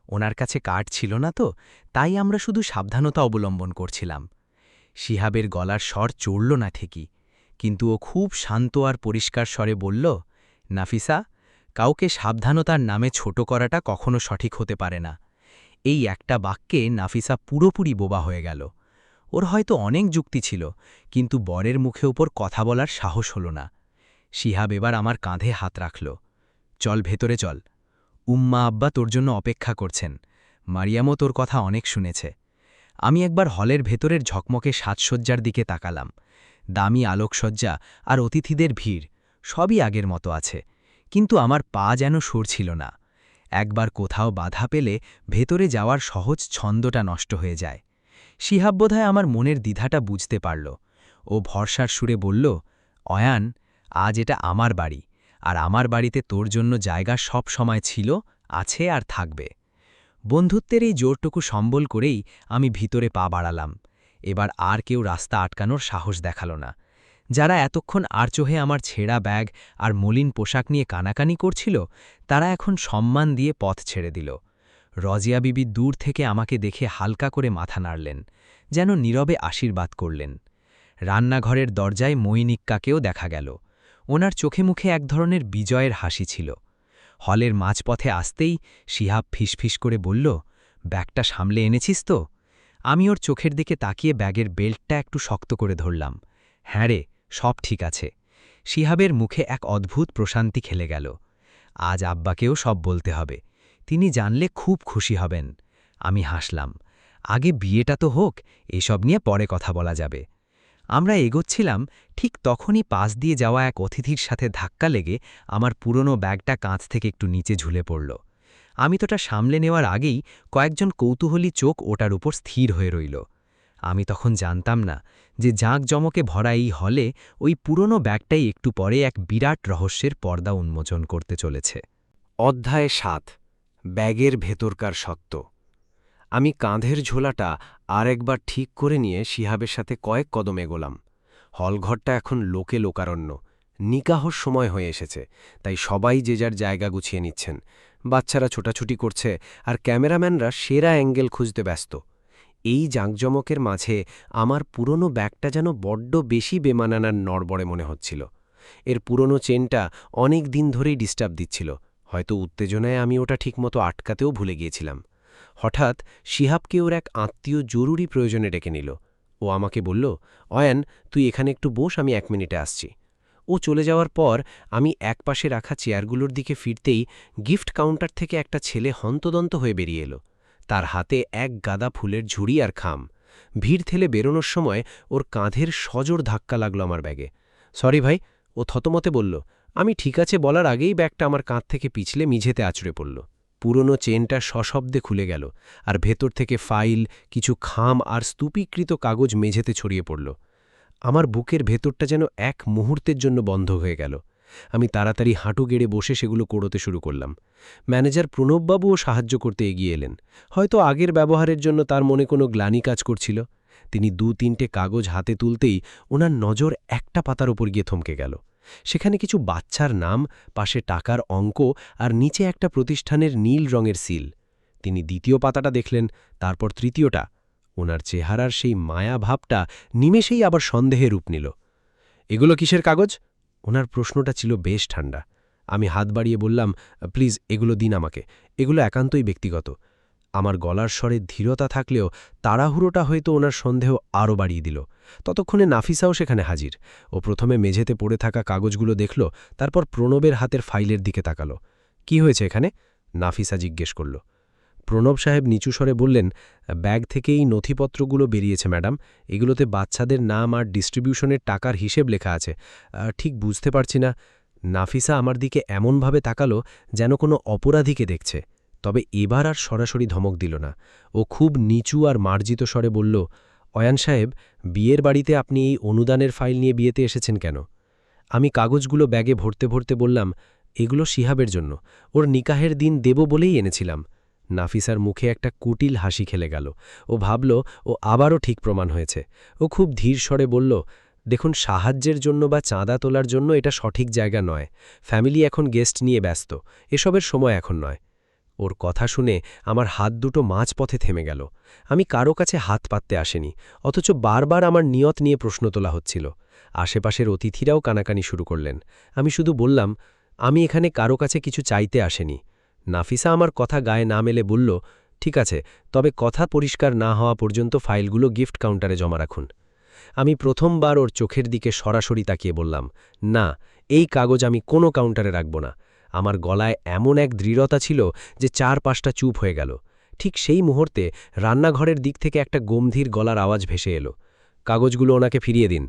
ওনার কাছে কার্ড ছিল না তো, তাই আমরা শুধু সাবধানতা অবলম্বন করছিলাম। শিহাবের গলার স্বর চড়ল না ঠিকই, কিন্তু ও খুব শান্ত আর পরিষ্কার স্বরে বলল, নাফিসা, কাউকে সাবধানতার নামে ছোট করাটা কখনো সঠিক হতে পারে না। এই একটা বাক্যে নাফিসা পুরোপুরি বোবা হয়ে গেল। ওর হয়তো অনেক যুক্তি ছিল, কিন্তু বরের মুখে উপর কথা বলার সাহস হল না। শিহাব এবার আমার কাঁধে হাত রাখল। চল ভেতরে চল, উম্মা আব্বা তোর জন্য অপেক্ষা করছেন, মারিয়ামও তোর কথা অনেক শুনেছে। আমি একবার হলের ভেতরের ঝকমকে সাজসজ্জার দিকে তাকালাম। দামি আলোকসজ্জা আর অতিথিদের ভিড় সবই আগের মতো আছে, কিন্তু আমার পা যেন সরছিল না। একবার কোথাও বাধা পেলে ভেতরে যাওয়ার সহজ ছন্দটা নষ্ট হয়ে যায়। শিহাব বোধহয় আমার মনের দ্বিধাটা বুঝতে পারল। ও ভরসার সুরে বলল, অয়ান, আজ এটা আমার বাড়ি, আর আমার বাড়িতে তোর জন্য জায়গা সব সময় ছিল, আছে আর থাকবে। বন্ধুত্বের এই জোরটুকু সম্বল করেই আমি ভিতরে পা বাড়ালাম। এবার আর কেউ রাস্তা আটকানোর সাহস দেখাল না। যারা এতক্ষণ আড়চোহে আমার ছেঁড়া ব্যাগ আর মলিন পোশাক নিয়ে কানাকানি করছিল, তারা এখন সম্মান দিয়ে পথ ছেড়ে দিল। রজিয়া বিবি দূর থেকে আমাকে দেখে হালকা করে মাথা নাড়লেন, যেন নীরবে আশীর্বাদ করলেন। রান্নাঘরের দরজায় মইনিক্কাকেও দেখা গেল। ওনার চোখে মুখে এক ধরনের বিজয়ের হাসি ছিল। হলের মাঝপথে আসতেই শিহাব ফিসফিস করে বলল, ব্যাগটা সামলে এনেছিস তো? আমি ওর চোখের দিকে তাকিয়ে ব্যাগের বেল্টটা একটু শক্ত করে ধরলাম। হ্যাঁ রে, সব ঠিক আছে। শিহাবের মুখে এক অদ্ভুত প্রশান্তি খেলে গেল। আজ আব্বাকেও সব বলতে হবে, তিনি জানলে খুব খুশি হবেন। আমি হাসলাম, আগে বিয়েটা তো হোক, এসব নিয়ে পরে কথা বলা যাবে। আমরা এগোচ্ছিলাম, ঠিক তখনই পাশ দিয়ে যাওয়া এক অতিথির সাথে ধাক্কা লেগে আমার পুরনো ব্যাগটা কাঁচ থেকে একটু নিচে ঝুলে পড়ল। আমি তোটা সামলে নেওয়ার আগেই কয়েকজন কৌতূহলী চোখ ওটার উপর স্থির হয়ে রইল। আমি তখন জানতাম না যে জাঁকজমকে ভরা এই হলে ওই পুরনো ব্যাগটাই একটু পরে এক বিরাট রহস্যের পর্দা উন্মোচন করতে চলেছে। অধ্যায় 7, ব্যাগের ভেতরকার সত্য। আমি কাঁধের ঝোলাটা আর একবার ঠিক করে নিয়ে শিহাবের সাথে কয়েক কদম এগোলাম। হলঘরটা এখন লোকে লোকারণ্য, নিকাহর সময় হয়ে এসেছে, তাই সবাই যে যার জায়গা গুছিয়ে নিচ্ছেন। বাচ্চারা ছোটাছুটি করছে আর ক্যামেরাম্যানরা সেরা অ্যাঙ্গেল খুঁজতে ব্যস্ত। এই জাঁকজমকের মাঝে আমার পুরনো ব্যাগটা যেন বড্ড বেশি বেমানানার নড়বড়ে মনে হচ্ছিল। এর পুরনো চেনটা অনেক দিন ধরেই ডিস্টার্ব দিচ্ছিল, হয়তো উত্তেজনায় আমি ওটা ঠিকমতো আটকাতেও ভুলে গিয়েছিলাম। হঠাৎ শিহাবকে ওর এক আত্মীয় জরুরি প্রয়োজনে ডেকে নিল। ও আমাকে বলল, অয়ান, তুই এখানে একটু বস, আমি 1 মিনিটে আসছি। ও চলে যাওয়ার পর আমি একপাশে রাখা চেয়ারগুলোর দিকে ফিরতেই গিফট কাউন্টার থেকে একটা ছেলে হন্তদন্ত হয়ে বেরিয়ে এলো। তার হাতে এক গাদা ফুলের ঝুড়ি আর খাম। ভিড় ঠেলে বেরোনোর সময় ওর কাঁধের সজোর ধাক্কা লাগলো আমার ব্যাগে। সরি ভাই, ও থতমতে বলল। আমি ঠিক আছে বলার আগেই ব্যাগটা আমার কাঁধ থেকে পিছলে মেঝেতে আছড়ে পড়ল। পুরনো চেনটা সশব্দে খুলে গেল, আর ভেতর থেকে ফাইল, কিছু খাম আর স্তূপীকৃত কাগজ মেঝেতে ছড়িয়ে পড়ল। আমার বুকের ভেতরটা যেন এক মুহূর্তের জন্য বন্ধ হয়ে গেল। আমি তাড়াতাড়ি হাঁটু গেড়ে বসে সেগুলো কোড়োতে শুরু করলাম। ম্যানেজার প্রণববাবুও সাহায্য করতে এগিয়ে এলেন। হয়তো আগের ব্যবহারের জন্য তার মনে কোনো গ্লানি কাজ করছিল। তিনি 2-3টে কাগজ হাতে তুলতেই ওনার নজর একটা পাতার ওপর গিয়ে থমকে গেল। সেখানে কিছু বাচ্চার নাম, পাশে টাকার অঙ্ক আর নিচে একটা প্রতিষ্ঠানের নীল রঙের সিল। তিনি দ্বিতীয় পাতাটা দেখলেন, তারপর তৃতীয়টা। ওনার চেহারার সেই মায়া ভাবটা নিমেষেই আবার সন্দেহে রূপ নিল। এগুলো কিসের কাগজ? ওনার প্রশ্নটা ছিল বেশ ঠান্ডা। আমি হাত বাড়িয়ে বললাম, প্লিজ এগুলো দিন আমাকে, এগুলো একান্তই ব্যক্তিগত। আমার গলার স্বরে ধীরতা থাকলেও তাড়াহুড়োটা হয়তো ওনার সন্দেহ আরও বাড়িয়ে দিল। ততক্ষণে নাফিসাও সেখানে হাজির। ও প্রথমে মেঝেতে পড়ে থাকা কাগজগুলো দেখল, তারপর প্রণবের হাতের ফাইলের দিকে তাকালো। কি হয়েছে এখানে? নাফিসা জিজ্ঞেস করল। প্রণব সাহেব নিচু স্বরে বললেন, ব্যাগ থেকে এই নথিপত্রগুলো বেরিয়েছে ম্যাডাম। এগুলোতে বাচ্চাদের নাম আর ডিস্ট্রিবিউশনের টাকার হিসেব লেখা আছে। ঠিক বুঝতে পারছি না। নাফিসা আমার দিকে এমনভাবে তাকালো যেন কোনো অপরাধীকে দেখছে। তবে এবার আর সরাসরি ধমক দিল না। ও খুব নিচু আর মার্জিত স্বরে বলল, অয়ান সাহেব, বিয়ের বাড়িতে আপনি এই অনুদানের ফাইল নিয়ে বিয়েতে এসেছেন কেন? আমি কাগজগুলো ব্যাগে ভরতে ভরতে বললাম, এগুলো শিহাবের জন্য, ওর নিকাহের দিন দেব বলেই এনেছিলাম। নাফিসার মুখে একটা কুটিল হাসি খেলে গেল। ও ভাবল ও আবারও ঠিক প্রমাণ হয়েছে। ও খুব ধীর স্বরে বলল, দেখুন, সাহায্যের জন্য বা চাঁদা তোলার জন্য এটা সঠিক জায়গা নয়। ফ্যামিলি এখন গেস্ট নিয়ে ব্যস্ত, এসবের সময় এখন নয়। ওর কথা শুনে আমার হাত দুটো মাঝপথে থেমে গেল। আমি কারো কাছে হাত পাততে আসেনি, অথচ বারবার আমার নিয়ত নিয়ে প্রশ্ন তোলা হচ্ছিল। আশেপাশের অতিথিরাও কানাকানি শুরু করলেন। আমি শুধু বললাম, আমি এখানে কারো কাছে কিছু চাইতে আসেনি। নাফিসা আমার কথা গায়ে না মেলে বলল, ঠিক আছে, তবে কথা পরিষ্কার না হওয়া পর্যন্ত ফাইলগুলো গিফট কাউন্টারে জমা রাখুন। আমি প্রথমবার ওর চোখের দিকে সরাসরি তাকিয়ে বললাম, না, এই কাগজ আমি কোনো কাউন্টারে রাখব না। আমার গলায় এমন এক দৃঢ়তা ছিল যে 4-5টা চুপ হয়ে গেল। ঠিক সেই মুহূর্তে রান্নাঘরের দিক থেকে একটা গম্ভীর গলার আওয়াজ ভেসে এলো, কাগজগুলো ওনাকে ফিরিয়ে দিন।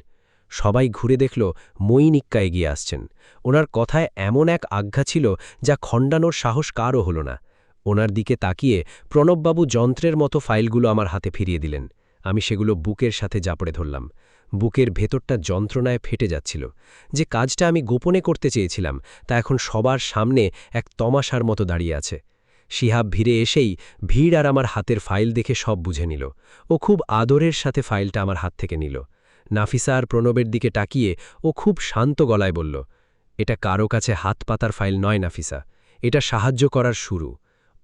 সবাই ঘুরে দেখল মঈন ইক্কা এগিয়ে আসছেন। ওনার কথায় এমন এক আজ্ঞা ছিল যা খণ্ডানোর সাহস কারও হল না। ওনার দিকে তাকিয়ে প্রণববাবু যন্ত্রের মতো ফাইলগুলো আমার হাতে ফিরিয়ে দিলেন। আমি সেগুলো বুকের সাথে জাপড়ে ধরলাম। বুকের ভেতরটা যন্ত্রণায় ফেটে যাচ্ছিল। যে কাজটা আমি গোপনে করতে চেয়েছিলাম তা এখন সবার সামনে এক তমাশার মতো দাঁড়িয়ে আছে। শিহাব ভিড়ে এসেই ভিড় আর আমার হাতের ফাইল দেখে সব বুঝে নিল। ও খুব আদরের সাথে ফাইলটা আমার হাত থেকে নিল। নাফিসা আর প্রণবের দিকে তাকিয়ে ও খুব শান্ত গলায় বলল, এটা কারো কাছে হাত পাতার ফাইল নয় নাফিসা, এটা সাহায্য করার শুরু।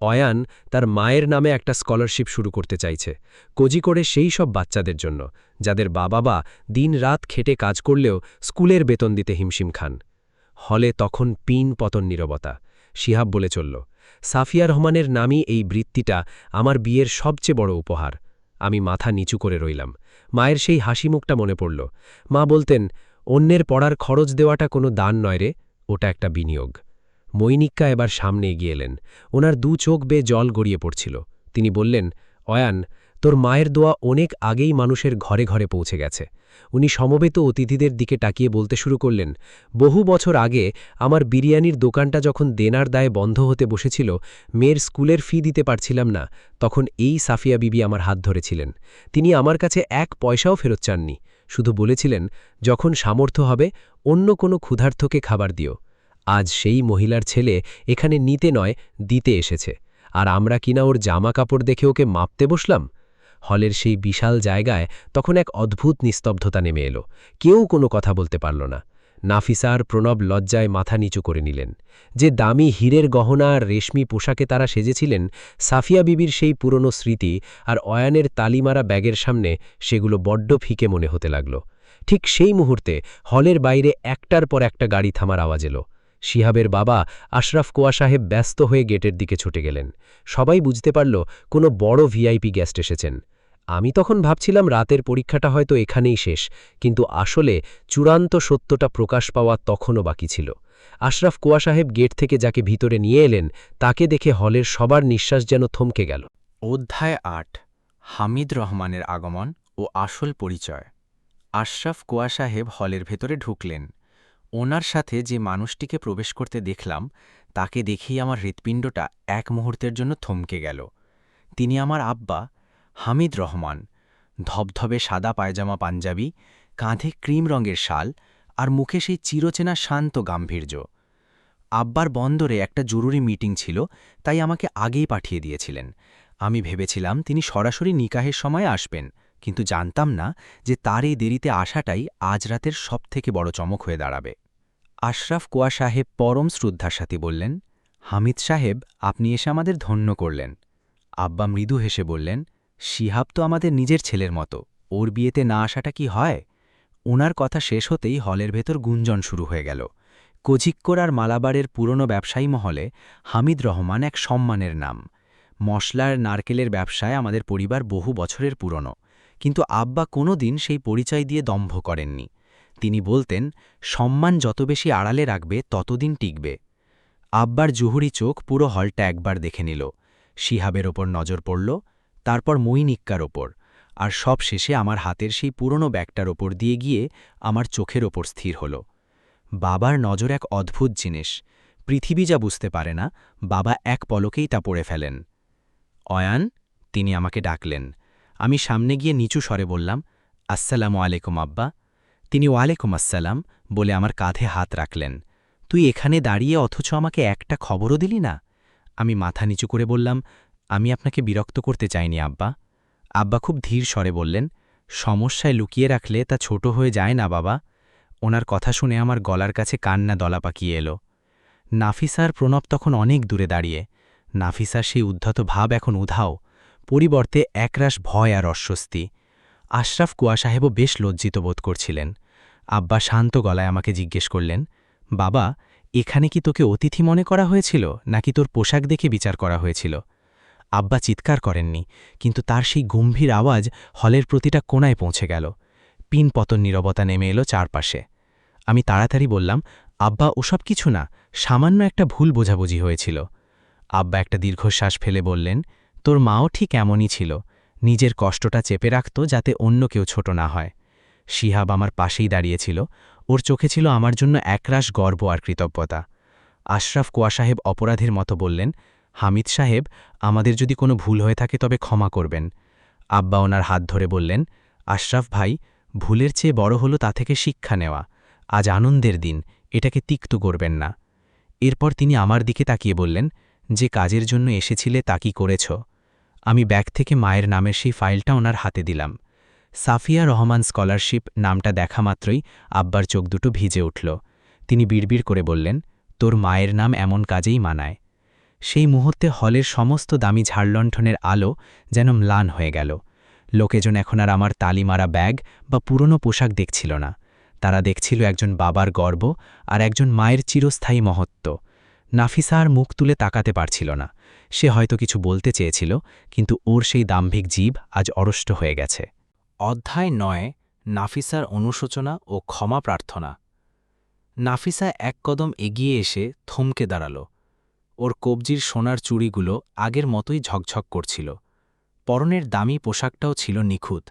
অয়ান তার মায়ের নামে একটা স্কলারশিপ শুরু করতে চাইছে, কোজিকোড়ে সেই সব বাচ্চাদের জন্য যাদের বাবা দিন-রাত খেটে কাজ করলেও স্কুলের বেতন দিতে হিমশিম খান। হলে তখন পিন পতন নীরবতা। শিহাব বলে চলল, সাফিয়া রহমানের নামই এই বৃত্তিটা আমার বিয়ের সবচেয়ে বড় উপহার। আমি মাথা নিচু করে রইলাম। মায়ের সেই হাসি মুখটা মনে পড়ল। মা বলতেন, অন্যের পড়ার খরচ দেওয়াটা কোনো দান নয় রে, ওটা একটা বিনিয়োগ। মৈনিক্কা এবার সামনে এগিয়ে এলেন। ওনার 2 চোখ বেয়ে জল গড়িয়ে পড়ছিল। তিনি বললেন, অয়ান, তোর মায়ের দোয়া অনেক আগেই মানুষের ঘরে ঘরে পৌঁছে গেছে। উনি সমবেত অতিথিদের দিকে তাকিয়ে বলতে শুরু করলেন, বহু বছর আগে আমার বিরিয়ানির দোকানটা যখন দেনার দায়ে বন্ধ হতে বসেছিল, মেয়ের স্কুলের ফি দিতে পারছিলাম না, তখন এই সাফিয়া বিবি আমার হাত ধরেছিলেন। তিনি আমার কাছে 1 পয়সাও ফেরত চাননি, শুধু বলেছিলেন, যখন সামর্থ্য হবে অন্য কোনো ক্ষুধার্তকে খাবার দিও। আজ সেই মহিলার ছেলে এখানে নিতে নয়, দিতে এসেছে, আর আমরা কিনা ওর জামা কাপড় দেখে ওকে মাপতে বসলাম। হলের সেই বিশাল জায়গায় তখন এক অদ্ভুত নিস্তব্ধতা নেমে এলো। কেউ কোনো কথা বলতে পারল না। নাফিসা আর প্রণব লজ্জায় মাথা নিচু করে নিলেন। যে দামি হীরের গহনা আর রেশমি পোশাকে তারা সেজেছিলেন, সাফিয়া বিবির সেই পুরনো স্মৃতি আর অয়ানের তালিমারা ব্যাগের সামনে সেগুলো বড্ড ফিকে মনে হতে লাগল। ঠিক সেই মুহূর্তে হলের বাইরে একটার পর একটা গাড়ি থামার আওয়াজ এলো। শিহাবের বাবা আশরাফ কোয়া সাহেব ব্যস্ত হয়ে গেটের দিকে ছুটে গেলেন। সবাই বুঝতে পারল কোনো বড় ভিআইপি গেস্ট এসেছেন। আমি তখন ভাবছিলাম রাতের পরীক্ষাটা হয়তো এখানেই শেষ, কিন্তু আসলে চূড়ান্ত সত্যটা প্রকাশ পাওয়া তখনও বাকি ছিল। আশরাফ কোয়া সাহেব গেট থেকে যাকে ভিতরে নিয়ে এলেন, তাকে দেখে হলের সবার নিঃশ্বাস যেন থমকে গেল। অধ্যায় ৮ হামিদ রহমানের আগমন ও আসল পরিচয়। আশরাফ কোয়া সাহেব হলের ভেতরে ঢুকলেন। ওনার সাথে যে মানুষটিকে প্রবেশ করতে দেখলাম, তাকে দেখেই আমার হৃৎপিণ্ডটা এক মুহূর্তের জন্য থমকে গেল। তিনি আমার আব্বা, হামিদ রহমান। ধবধবে সাদা পায়জামা পাঞ্জাবি, কাঁধে ক্রিম রঙের শাল আর মুখে সেই চিরচেনা শান্ত গাম্ভীর্য। আব্বার বন্দরে একটা জরুরি মিটিং ছিল, তাই আমাকে আগেই পাঠিয়ে দিয়েছিলেন। আমি ভেবেছিলাম তিনি সরাসরি নিকাহের সময় আসবেন, কিন্তু জানতাম না যে তার এই দেরিতে আসাটাই আজ রাতের সবথেকে বড় চমক হয়ে দাঁড়াবে। আশরাফ কোয়া সাহেব পরম শ্রদ্ধার সাথে বললেন, হামিদ সাহেব, আপনি এসে আমাদের ধন্য করলেন। আব্বা মৃদু হেসে বললেন, শিহাব তো আমাদের নিজের ছেলের মতো, ওর বিয়েতে না আসাটা কি হয়? ওনার কথা শেষ হতেই হলের ভেতর গুঞ্জন শুরু হয়ে গেল। কোঝিক্কর আর মালাবারের পুরনো ব্যবসায়ী মহলে হামিদ রহমান এক সম্মানের নাম। মশলার নারকেলের ব্যবসায় আমাদের পরিবার বহু বছরের পুরনো, কিন্তু আব্বা কোনো দিন সেই পরিচয় দিয়ে দম্ভ করেননি। তিনি বলতেন, সম্মান যত বেশি আড়ালে রাখবে ততদিন টিকবে। আব্বার জুহুরি চোখ পুরো হলটা একবার দেখে নিল। শিহাবের ওপর নজর পড়ল, তারপর মঈন ইক্কার ওপর, আর সব শেষে আমার হাতের সেই পুরনো ব্যাগটার ওপর দিয়ে গিয়ে আমার চোখের ওপর স্থির হল। বাবার নজর এক অদ্ভুত জিনিস। পৃথিবী যা বুঝতে পারে না, বাবা এক পলকেই তা পড়ে ফেলেন। অয়ান, তিনি আমাকে ডাকলেন। আমি সামনে গিয়ে নিচু স্বরে বললাম, আসসালামু আলাইকুম আব্বা। তিনি ওয়ালাইকুম আসসালাম বলে আমার কাঁধে হাত রাখলেন। তুই এখানে দাঁড়িয়ে অথচ আমাকে একটা খবরও দিলি না? আমি মাথা নিচু করে বললাম, আমি আপনাকে বিরক্ত করতে চাইনি আব্বা। আব্বা খুব ধীর স্বরে বললেন, সমস্যায় লুকিয়ে রাখলে তা ছোট হয়ে যায় না বাবা। ওনার কথা শুনে আমার গলার কাছে কান্না দলা পাকিয়ে এলো। নাফিসার প্রণব তখন অনেক দূরে দাঁড়িয়ে। নাফিসার সেই উদ্ধত ভাব এখন উধাও, পরিবর্তে একরাশ ভয় আর অস্বস্তি। আশরাফ কোয়া সাহেবও বেশ লজ্জিত বোধ করছিলেন। আব্বা শান্ত গলায় আমাকে জিজ্ঞেস করলেন, বাবা, এখানে কি তোকে অতিথি মনে করা হয়েছিল, নাকি তোর পোশাক দেখে বিচার করা হয়েছিল? আব্বা চিৎকার করেননি, কিন্তু তার সেই গম্ভীর আওয়াজ হলের প্রতিটা কোণায় পৌঁছে গেল। পিন পতন নীরবতা নেমে এলো চারপাশে। আমি তাড়াতাড়ি বললাম, আব্বা, ওসব কিছু না, সামান্য একটা ভুল বোঝাবুঝি হয়েছিল। আব্বা একটা দীর্ঘশ্বাস ফেলে বললেন, তোর মাও ঠিক এমনই ছিল, নিজের কষ্টটা চেপে রাখত যাতে অন্য কেউ ছোট না হয়। শিহাব আমার পাশেই দাঁড়িয়েছিল, ওর চোখে ছিল আমার জন্য একরাশ গর্ব আর কৃতজ্ঞতা। আশরাফ কোয়া সাহেব অপরাধীর মতো বললেন, হামিদ সাহেব, আমাদের যদি কোনো ভুল হয়ে থাকে তবে ক্ষমা করবেন। আব্বা ওনার হাত ধরে বললেন, আশরাফ ভাই, ভুলের চেয়ে বড় হলো তা থেকে শিক্ষা নেওয়া। আজ আনন্দের দিন, এটাকে তিক্ত করবেন না। এরপর তিনি আমার দিকে তাকিয়ে বললেন, যে কাজের জন্য এসেছিলে তা কি করেছ? আমি ব্যাগ থেকে মায়ের নামের সেই ফাইলটা ওনার হাতে দিলাম। সাফিয়া রহমান স্কলারশিপ নামটা দেখা মাত্রই আব্বার চোখ দুটো ভিজে উঠল। তিনি বিড়বিড় করে বললেন, তোর মায়ের নাম এমন কাজেই মানায়। সেই মুহূর্তে হলের সমস্ত দামি ঝাড়লণ্ঠনের আলো যেন ম্লান হয়ে গেল। লোকেজন এখন আর আমার তালিমারা ব্যাগ বা পুরনো পোশাক দেখছিল না, তারা দেখছিল একজন বাবার গর্ব আর একজন মায়ের চিরস্থায়ী মহত্ব। নাফিসা আর মুখ তুলে তাকাতে পারছিল না। সে হয়তো কিছু বলতে চেয়েছিল, কিন্তু ওর সেই দাম্ভিক জীব আজ অরষ্ট হয়ে গেছে। অধ্যায় ৯ নাফিসার অনুশোচনা ও ক্ষমা প্রার্থনা। নাফিসা এক কদম এগিয়ে এসে থমকে দাঁড়াল। ওর কবজির সোনার চুড়িগুলো আগের মতোই ঝকঝক করছিল। পরনের দামি পোশাকটাও ছিল নিখুঁত,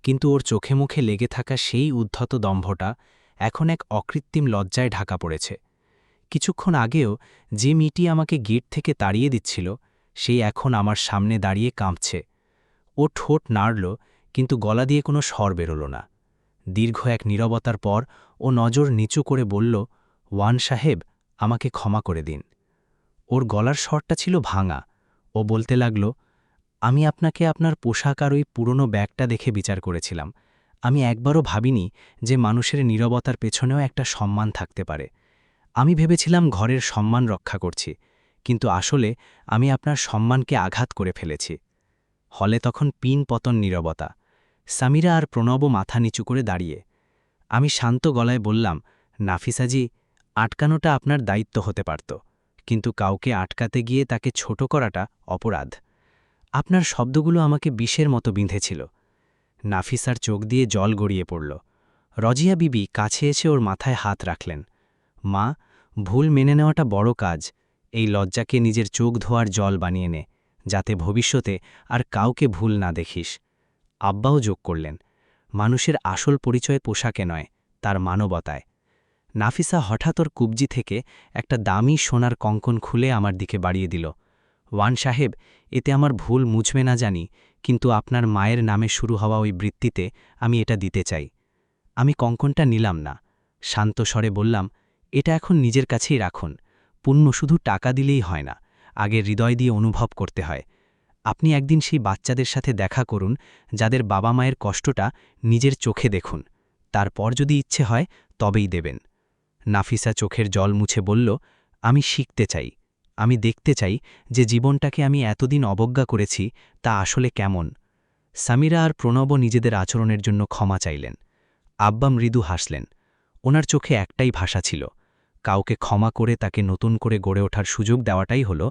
কিন্তু ওর চোখে মুখে লেগে থাকা সেই উদ্ধত দম্ভটা এখন এক অকৃত্রিম লজ্জায় ঢাকা পড়েছে। কিছুক্ষণ আগেও যে মেয়েটি আমাকে গেট থেকে তাড়িয়ে দিচ্ছিল, সেই এখন আমার সামনে দাঁড়িয়ে কাঁপছে। ও ঠোঁট নাড়ল, কিন্তু গলা দিয়ে কোনো স্বর বেরোল না। দীর্ঘ এক নীরবতার পর ও নজর নিচু করে বলল, ওয়ান সাহেব, আমাকে ক্ষমা করে দিন। ওর গলার স্বরটা ছিল ভাঙা। ও বলতে লাগল, আমি আপনাকে আপনার পোশাক আর ওই পুরনো ব্যাগটা দেখে বিচার করেছিলাম। আমি একবারও ভাবিনি যে মানুষের নীরবতার পেছনেও একটা সম্মান থাকতে পারে। আমি ভেবেছিলাম ঘরের সম্মান রক্ষা করছি, কিন্তু আসলে আমি আপনার সম্মানকে আঘাত করে ফেলেছি। হলে তখন পিন পতন নীরবতা। সামিরা আর প্রণবও মাথা নিচু করে দাঁড়িয়ে। আমি শান্ত গলায় বললাম, নাফিসাজি, আটকানোটা আপনার দায়িত্ব হতে পারত, কিন্তু কাউকে আটকাতে গিয়ে তাকে ছোট করাটা অপরাধ। আপনার শব্দগুলো আমাকে বিষের মতো বিঁধেছিল। নাফিসার চোখ দিয়ে জল গড়িয়ে পড়ল। রজিয়া বিবি কাছে এসে ওর মাথায় হাত রাখলেন। মা, ভুল মেনে নেওয়াটা বড় কাজ। এই লজ্জাকে নিজের চোখ ধোয়ার জল বানিয়ে নে, যাতে ভবিষ্যতে আর কাউকে ভুল না দেখিস। আব্বাও যোগ করলেন, মানুষের আসল পরিচয় পোশাকে নয়, তার মানবতায়। নাফিসা হঠাৎ ওর কুবজি থেকে একটা দামি সোনার কঙ্কন খুলে আমার দিকে বাড়িয়ে দিল। ওয়ান সাহেব, এতে আমার ভুল মুছবে না জানি, কিন্তু আপনার মায়ের নামে শুরু হওয়া ওই বৃত্তিতে আমি এটা দিতে চাই। আমি কঙ্কনটা নিলাম না, শান্ত স্বরে বললাম, এটা এখন নিজের কাছেই রাখুন। পুণ্য শুধু টাকা দিলেই হয় না, আগে হৃদয় দিয়ে অনুভব করতে হয়। আপনি একদিন সেই বাচ্চাদের সাথে দেখা করুন, যাদের বাবা মায়ের কষ্টটা নিজের চোখে দেখুন। তারপর যদি ইচ্ছে হয় তবেই দেবেন। নাফিসা চোখের জল মুছে বলল, আমি শিখতে চাই। আমি দেখতে চাই যে জীবনটাকে আমি এতদিন অবজ্ঞা করেছি তা আসলে কেমন। সামিরা আর প্রণবও নিজেদের আচরণের জন্য ক্ষমা চাইলেন। আব্বা মৃদু হাসলেন। ওনার চোখে একটাই ভাষা ছিল, কাউকে ক্ষমা করে তাকে নতুন করে গড়ে ওঠার সুযোগ দেওয়াটাই হল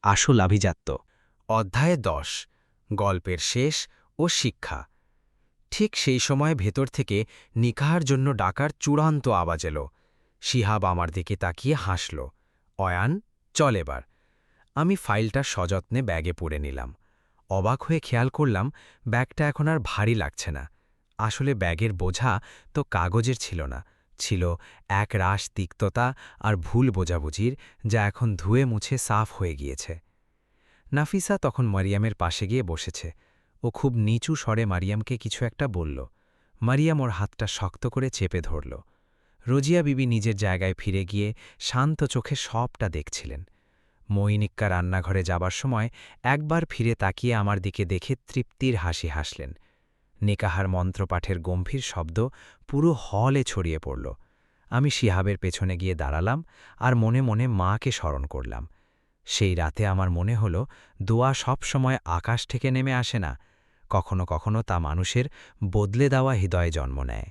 আসল আভিজাত্য। অধ্যায় 10, গল্পের শেষ ও শিক্ষা। ঠিক সেই সময় ভেতর থেকে নিকাহার জন্য ডাকার চূড়ান্ত আওয়াজ এলো। শিহাব আমার দিকে তাকিয়ে হাসল। অয়ান, চল এবার। আমি ফাইলটা সযত্নে ব্যাগে পুরে নিলাম। অবাক হয়ে খেয়াল করলাম ব্যাগটা এখন আর ভারী লাগছে না। আসলে ব্যাগের বোঝা তো কাগজের ছিল না, ছিল এক রাশ তিক্ততা আর ভুল বোঝাবুঝির, যা এখন ধুয়ে মুছে সাফ হয়ে গিয়েছে। নাফিসা তখন মারিয়ামের পাশে গিয়ে বসেছে। ও খুব নিচু স্বরে মারিয়ামকে কিছু একটা বলল। মারিয়াম ওর হাতটা শক্ত করে চেপে ধরল। রজিয়া বিবি নিজের জায়গায় ফিরে গিয়ে শান্ত চোখে সবটা দেখছিলেন। মঈনিক্কা রান্নাঘরে যাবার সময় একবার ফিরে তাকিয়ে আমার দিকে দেখে তৃপ্তির হাসি হাসলেন। নিকাহার মন্ত্রপাঠের গম্ভীর শব্দ পুরো হলে ছড়িয়ে পড়ল। আমি শিহাবের পেছনে গিয়ে দাঁড়ালাম আর মনে মনে মাকে স্মরণ করলাম। সেই রাতে আমার মনে হল, দোয়া সব সময় আকাশ থেকে নেমে আসে না, কখনো কখনো তা মানুষের বদলে দেওয়া হৃদয়ে জন্ম নেয়।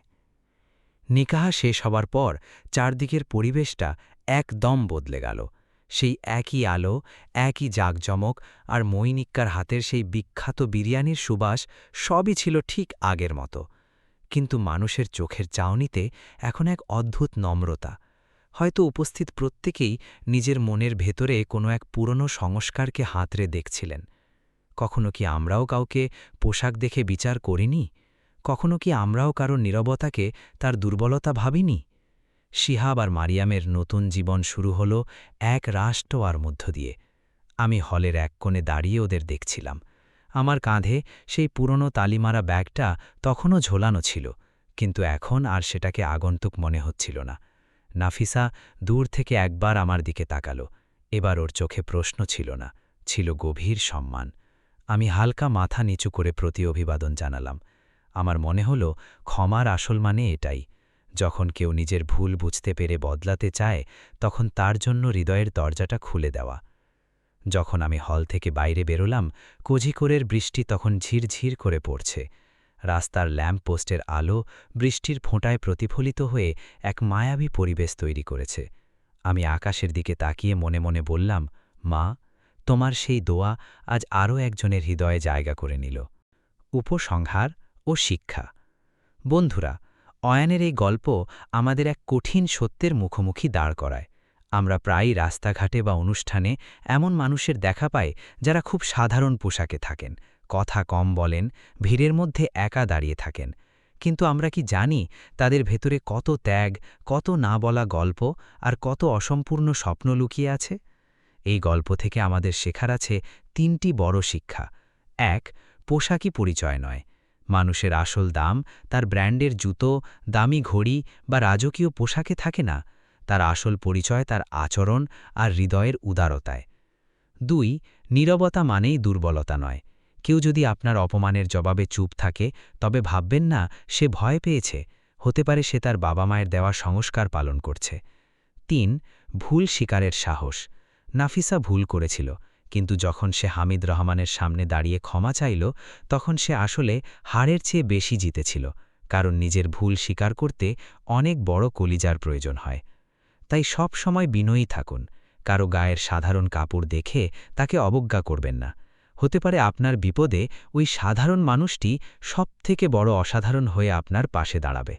নিকাহ শেষ হবার পর চারদিকের পরিবেশটা একদম বদলে গেল। সেই একই আলো, একই জাঁকজমক আর মঈনিক্কার হাতের সেই বিখ্যাত বিরিয়ানির সুবাস সবই ছিল ঠিক আগের মতো। কিন্তু মানুষের চোখের চাউনিতে এখন এক অদ্ভুত নম্রতা। হয়তো উপস্থিত প্রত্যেকেই নিজের মনের ভেতরে কোনো এক পুরনো সংস্কারকে হাতড়ে দেখছিলেন। কখনো কি আমরাও কাউকে পোশাক দেখে বিচার করিনি? কখনো কি আমরাও কারো নীরবতাকে তার দুর্বলতা ভাবিনি? শিহাব আর মারিয়ামের নতুন জীবন শুরু হল এক রাষ্ট্র মধ্য দিয়ে। আমি হলের এক কোণে দাঁড়িয়ে ওদের দেখছিলাম। আমার কাঁধে সেই পুরনো তালিমারা ব্যাগটা তখনও ঝোলানো ছিল, কিন্তু এখন আর সেটাকে আগন্তুক মনে হচ্ছিল না। নাফিসা দূর থেকে একবার আমার দিকে তাকাল। এবার ওর চোখে প্রশ্ন ছিল না, ছিল গভীর সম্মান। আমি হালকা মাথা নিচু করে প্রতি অভিবাদন জানালাম। আমার মনে হল, ক্ষমার আসল মানে এটাই। যখন কেউ নিজের ভুল বুঝতে পেরে বদলাতে চায়, তখন তার জন্য হৃদয়ের দরজাটা খুলে দেওয়া। যখন আমি হল থেকে বাইরে বেরোলাম, কোঝিকোড়ের বৃষ্টি তখন ঝিরঝির করে পড়ছে। রাস্তার ল্যাম্প পোস্টের আলো বৃষ্টির ফোঁটায় প্রতিফলিত হয়ে এক মায়াবী পরিবেশ তৈরি করেছে। আমি আকাশের দিকে তাকিয়ে মনে মনে বললাম, মা, তোমার সেই দোয়া আজ আরও একজনের হৃদয়ে জায়গা করে নিল। উপসংহার ও শিক্ষা। বন্ধুরা, অয়ানের এই গল্প আমাদের এক কঠিন সত্যের মুখোমুখি দাঁড় করায়। আমরা প্রায়ই রাস্তাঘাটে বা অনুষ্ঠানে এমন মানুষের দেখা পাই যারা খুব সাধারণ পোশাকে থাকেন, কথা কম বলেন, ভিড়ের মধ্যে একা দাঁড়িয়ে থাকেন। কিন্তু আমরা কি জানি তাদের ভেতরে কত ত্যাগ, কত না বলা গল্প আর কত অসম্পূর্ণ স্বপ্ন লুকিয়ে আছে? এই গল্প থেকে আমাদের শেখার আছে 3টি বড় শিক্ষা। 1. পোশাকই পরিচয় নয়। মানুষের আসল দাম তার ব্র্যান্ডের জুতো, দামি ঘড়ি বা রাজকীয় পোশাকে থাকে না। তার আসল পরিচয় তার আচরণ আর হৃদয়ের উদারতায়। 2. নীরবতা মানেই দুর্বলতা নয়। কেউ যদি আপনার অপমানের জবাবে চুপ থাকে তবে ভাববেন না সে ভয় পেয়েছে, হতে পারে সে তার বাবা মায়ের দেওয়া সংস্কার পালন করছে। ৩. ভুল স্বীকারের সাহস। নাফিসা ভুল করেছিল, কিন্তু যখন সে হামিদ রহমানের সামনে দাঁড়িয়ে ক্ষমা চাইল তখন সে আসলে হারের চেয়ে বেশি জিতেছিল, কারণ নিজের ভুল স্বীকার করতে অনেক বড় কলিজার প্রয়োজন হয়। তাই সব সময় বিনয়ী থাকুন, কারো গায়ের সাধারণ কাপড় দেখে তাকে অবজ্ঞা করবেন না। হতে পারে আপনার বিপদে ওই সাধারণ মানুষটি সবথেকে বড় অসাধারণ হয়ে আপনার পাশে দাঁড়াবে।